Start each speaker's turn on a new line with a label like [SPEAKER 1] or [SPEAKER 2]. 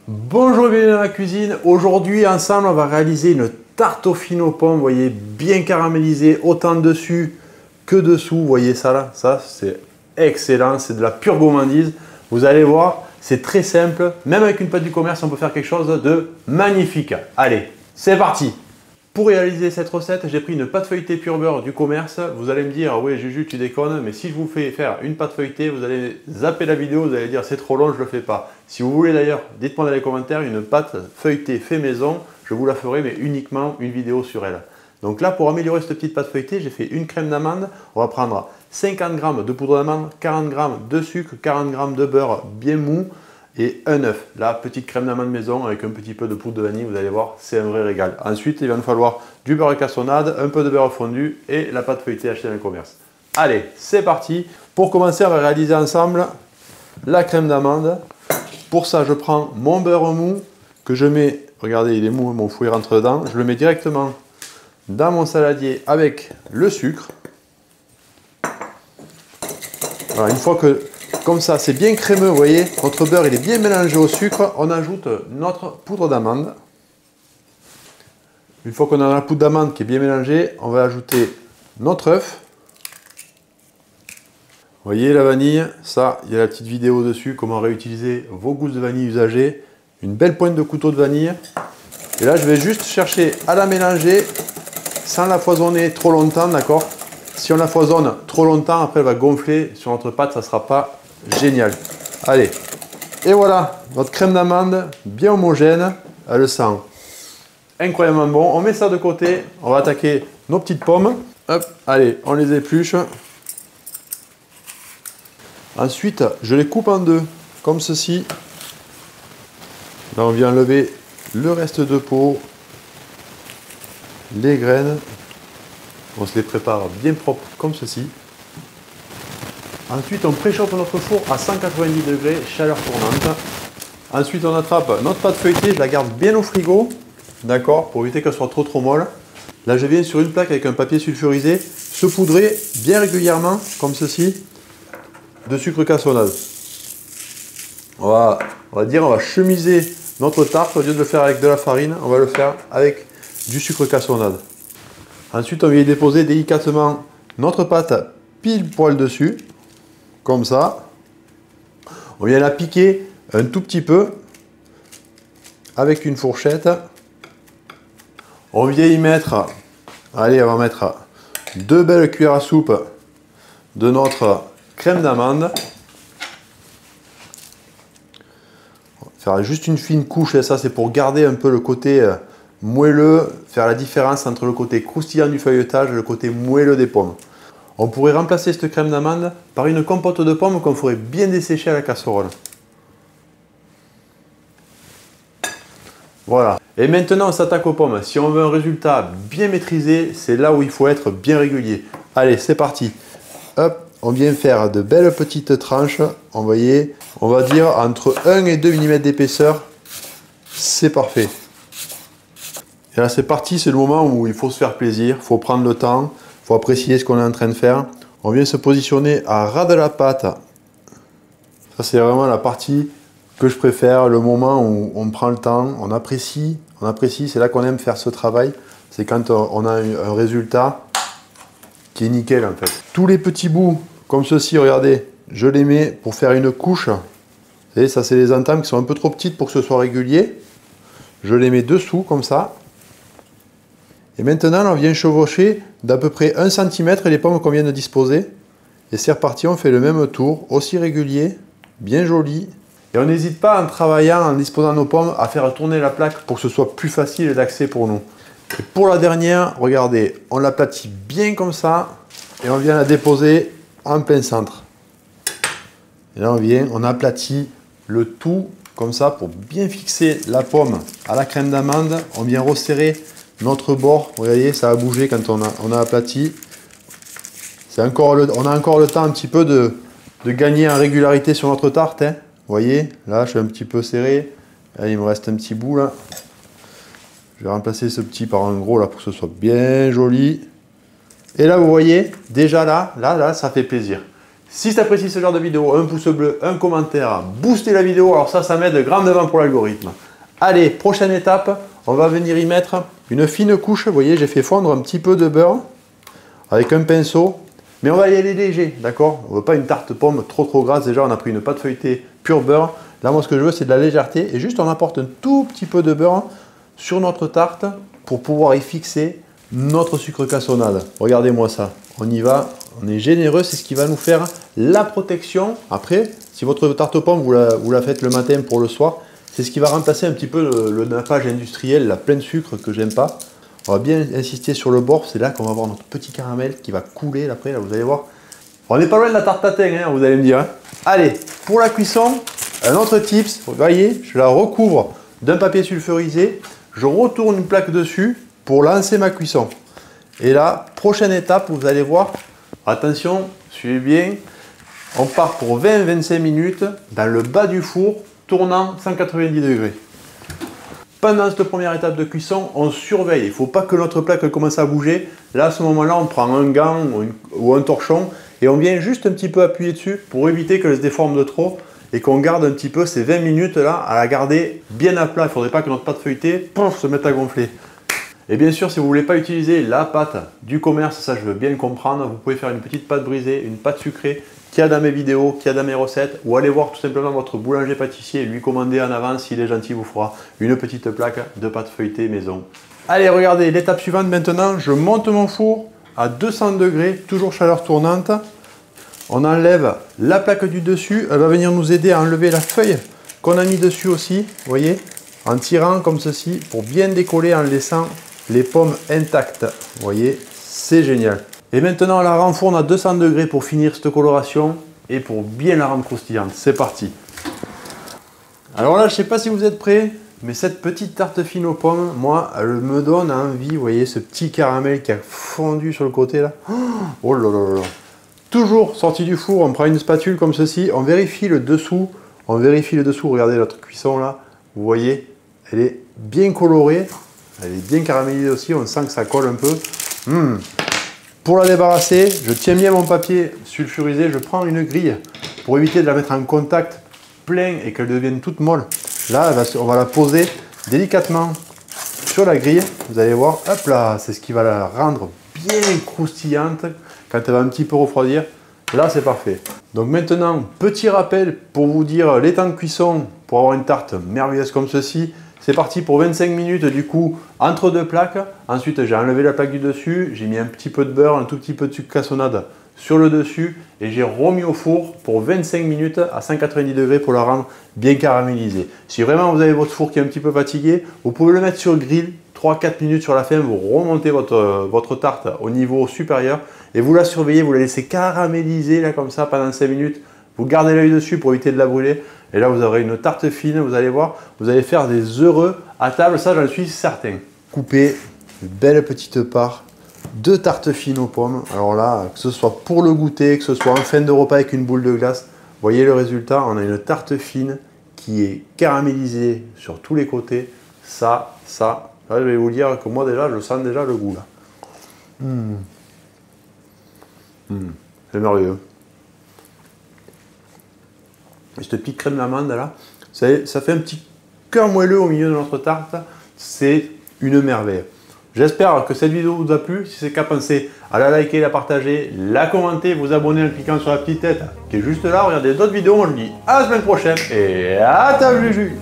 [SPEAKER 1] Bonjour et bienvenue dans la cuisine. Aujourd'hui, ensemble, on va réaliser une tarte aux fines aux pommes. Vous voyez, bien caramélisée, autant dessus que dessous. Vous voyez ça là? Ça, c'est excellent. C'est de la pure gourmandise. Vous allez voir, c'est très simple. Même avec une pâte du commerce, on peut faire quelque chose de magnifique. Allez, c'est parti! Pour réaliser cette recette, j'ai pris une pâte feuilletée pur beurre du commerce. Vous allez me dire, oui Juju, tu déconnes, mais si je vous fais faire une pâte feuilletée, vous allez zapper la vidéo, vous allez dire c'est trop long, je ne le fais pas. Si vous voulez d'ailleurs, dites-moi dans les commentaires, une pâte feuilletée fait maison, je vous la ferai, mais uniquement une vidéo sur elle. Donc là, pour améliorer cette petite pâte feuilletée, j'ai fait une crème d'amande. On va prendre 50 g de poudre d'amande, 40 g de sucre, 40 g de beurre bien mou, et un œuf. La petite crème d'amande maison avec un petit peu de poudre de vanille, vous allez voir, c'est un vrai régal. Ensuite, il va nous falloir du beurre de cassonade, un peu de beurre fondu et la pâte feuilletée achetée dans le commerce. Allez, c'est parti. Pour commencer, on va réaliser ensemble la crème d'amande. Pour ça, je prends mon beurre mou que je mets, regardez, il est mou, mon fouet rentre dedans. Je le mets directement dans mon saladier avec le sucre. Voilà, une fois que comme ça, c'est bien crémeux, vous voyez, notre beurre il est bien mélangé au sucre, on ajoute notre poudre d'amande. Une fois qu'on a la poudre d'amande qui est bien mélangée, on va ajouter notre œuf. Vous voyez la vanille, ça, il y a la petite vidéo dessus, comment réutiliser vos gousses de vanille usagées. Une belle pointe de couteau de vanille. Et là, je vais juste chercher à la mélanger sans la foisonner trop longtemps, d'accord? Si on la foisonne trop longtemps, après elle va gonfler sur notre pâte, ça ne sera pas génial. Allez, et voilà, notre crème d'amande bien homogène, elle sent incroyablement bon. On met ça de côté, on va attaquer nos petites pommes. Hop, allez, on les épluche. Ensuite, je les coupe en deux, comme ceci. Là, on vient enlever le reste de peau, les graines. On se les prépare bien propres, comme ceci. Ensuite, on préchauffe notre four à 190 degrés, chaleur tournante. Ensuite, on attrape notre pâte feuilletée, je la garde bien au frigo, d'accord, pour éviter qu'elle soit trop molle. Là, je viens sur une plaque avec un papier sulfurisé, saupoudrer bien régulièrement, comme ceci, de sucre cassonade. On va chemiser notre tarte, au lieu de le faire avec de la farine, on va le faire avec du sucre cassonade. Ensuite, on vient y déposer délicatement notre pâte pile poil dessus. Comme ça, on vient la piquer un tout petit peu avec une fourchette. On vient y mettre, allez, on va mettre 2 belles cuillères à soupe de notre crème d'amande. Faire juste une fine couche, et ça c'est pour garder un peu le côté moelleux, faire la différence entre le côté croustillant du feuilletage et le côté moelleux des pommes. On pourrait remplacer cette crème d'amande par une compote de pommes qu'on ferait bien dessécher à la casserole. Voilà. Et maintenant, on s'attaque aux pommes. Si on veut un résultat bien maîtrisé, c'est là où il faut être bien régulier. Allez, c'est parti. Hop, on vient faire de belles petites tranches. On va dire entre 1 et 2 mm d'épaisseur. C'est parfait. Et là, c'est parti. C'est le moment où il faut se faire plaisir. Il faut prendre le temps. Il faut apprécier ce qu'on est en train de faire. On vient se positionner à ras de la pâte. Ça, c'est vraiment la partie que je préfère, le moment où on prend le temps, on apprécie, c'est là qu'on aime faire ce travail. C'est quand on a un résultat qui est nickel en fait. Tous les petits bouts, comme ceci, regardez, je les mets pour faire une couche. Vous voyez, ça c'est les entames qui sont un peu trop petites pour que ce soit régulier. Je les mets dessous comme ça. Et maintenant, on vient chevaucher d'à peu près 1 cm les pommes qu'on vient de disposer. Et c'est reparti, on fait le même tour, aussi régulier, bien joli. Et on n'hésite pas en travaillant, en disposant nos pommes, à faire tourner la plaque pour que ce soit plus facile d'accès pour nous. Et pour la dernière, regardez, on l'aplatit bien comme ça et on vient la déposer en plein centre. Et là, on aplatit le tout comme ça pour bien fixer la pomme à la crème d'amande. On vient resserrer notre bord, vous voyez, ça a bougé quand on a aplati. On a encore le temps un petit peu de gagner en régularité sur notre tarte. Hein. Vous voyez, là je suis un petit peu serré. Là, il me reste un petit bout là. Je vais remplacer ce petit par un gros là pour que ce soit bien joli. Et là vous voyez, déjà là, ça fait plaisir. Si tu apprécies ce genre de vidéo, un pouce bleu, un commentaire, booster la vidéo, alors ça m'aide grandement pour l'algorithme. Allez, prochaine étape, on va venir y mettre une fine couche. Vous voyez, j'ai fait fondre un petit peu de beurre avec un pinceau. Mais on va y aller léger, d'accord? On ne veut pas une tarte pomme trop grasse. Déjà, on a pris une pâte feuilletée pure beurre. Là, moi, ce que je veux, c'est de la légèreté. Et juste, on apporte un tout petit peu de beurre sur notre tarte pour pouvoir y fixer notre sucre cassonade. Regardez-moi ça. On y va, on est généreux. C'est ce qui va nous faire la protection. Après, si votre tarte pomme, vous la faites le matin pour le soir, c'est ce qui va remplacer un petit peu le nappage industriel, la pleine sucre que j'aime pas. On va bien insister sur le bord, c'est là qu'on va avoir notre petit caramel qui va couler après, là vous allez voir. On n'est pas loin de la tarte tatin, hein, vous allez me dire. Hein. Allez, pour la cuisson, un autre tips, vous voyez, je la recouvre d'un papier sulfurisé, je retourne une plaque dessus pour lancer ma cuisson. Et là, prochaine étape, vous allez voir, attention, suivez bien, on part pour 20-25 minutes dans le bas du four, tournant 190 degrés. Pendant cette première étape de cuisson, on surveille. Il ne faut pas que notre plaque commence à bouger. Là, à ce moment-là, on prend un gant ou un torchon et on vient juste un petit peu appuyer dessus pour éviter qu'elle se déforme de trop et qu'on garde un petit peu ces 20 minutes là à la garder bien à plat. Il ne faudrait pas que notre pâte feuilletée se mette à gonfler. Et bien sûr, si vous ne voulez pas utiliser la pâte du commerce, ça je veux bien le comprendre, vous pouvez faire une petite pâte brisée, une pâte sucrée qu'il y a dans mes vidéos, qu'il y a dans mes recettes, ou aller voir tout simplement votre boulanger pâtissier et lui commander en avance, s'il est gentil, vous fera une petite plaque de pâte feuilletée maison. Allez, regardez, l'étape suivante maintenant, je monte mon four à 200 degrés, toujours chaleur tournante. On enlève la plaque du dessus, elle va venir nous aider à enlever la feuille qu'on a mis dessus aussi, vous voyez, en tirant comme ceci pour bien décoller en laissant les pommes intactes. Vous voyez, c'est génial. Et maintenant, on la renfourne à 200 degrés pour finir cette coloration et pour bien la rendre croustillante. C'est parti. Alors là, je ne sais pas si vous êtes prêts, mais cette petite tarte fine aux pommes, moi, elle me donne envie. Vous voyez ce petit caramel qui a fondu sur le côté là. Oh là là là. Toujours sorti du four, on prend une spatule comme ceci, on vérifie le dessous. On vérifie le dessous, regardez notre cuisson là. Vous voyez, elle est bien colorée. Elle est bien caramélisée aussi, on sent que ça colle un peu. Pour la débarrasser, je tiens bien mon papier sulfurisé, je prends une grille pour éviter de la mettre en contact plein et qu'elle devienne toute molle. Là, on va la poser délicatement sur la grille. Vous allez voir, hop là, c'est ce qui va la rendre bien croustillante quand elle va un petit peu refroidir. Là, c'est parfait. Donc maintenant, petit rappel pour vous dire les temps de cuisson pour avoir une tarte merveilleuse comme ceci. C'est parti pour 25 minutes du coup entre deux plaques. Ensuite j'ai enlevé la plaque du dessus, j'ai mis un petit peu de beurre, un tout petit peu de sucre cassonade sur le dessus et j'ai remis au four pour 25 minutes à 190 degrés pour la rendre bien caramélisée. Si vraiment vous avez votre four qui est un petit peu fatigué, vous pouvez le mettre sur le grill, 3-4 minutes sur la fin, vous remontez votre tarte au niveau supérieur et vous la surveillez, vous la laissez caraméliser là comme ça pendant 5 minutes. Vous gardez l'œil dessus pour éviter de la brûler. Et là, vous aurez une tarte fine, vous allez voir, vous allez faire des heureux à table, ça j'en suis certain. Coupez une belle petite part de tarte fine aux pommes. Alors là, que ce soit pour le goûter, que ce soit en fin de repas avec une boule de glace, voyez le résultat, on a une tarte fine qui est caramélisée sur tous les côtés. Ça, là, je vais vous dire que moi déjà, je sens déjà le goût là. C'est merveilleux. Et cette petite crème d'amande là, ça fait un petit cœur moelleux au milieu de notre tarte. C'est une merveille. J'espère que cette vidéo vous a plu. Si c'est le cas, pensez à la liker, la partager, la commenter, vous abonner en cliquant sur la petite tête qui est juste là. Regardez d'autres vidéos. Moi je vous dis à la semaine prochaine et à ta Juju.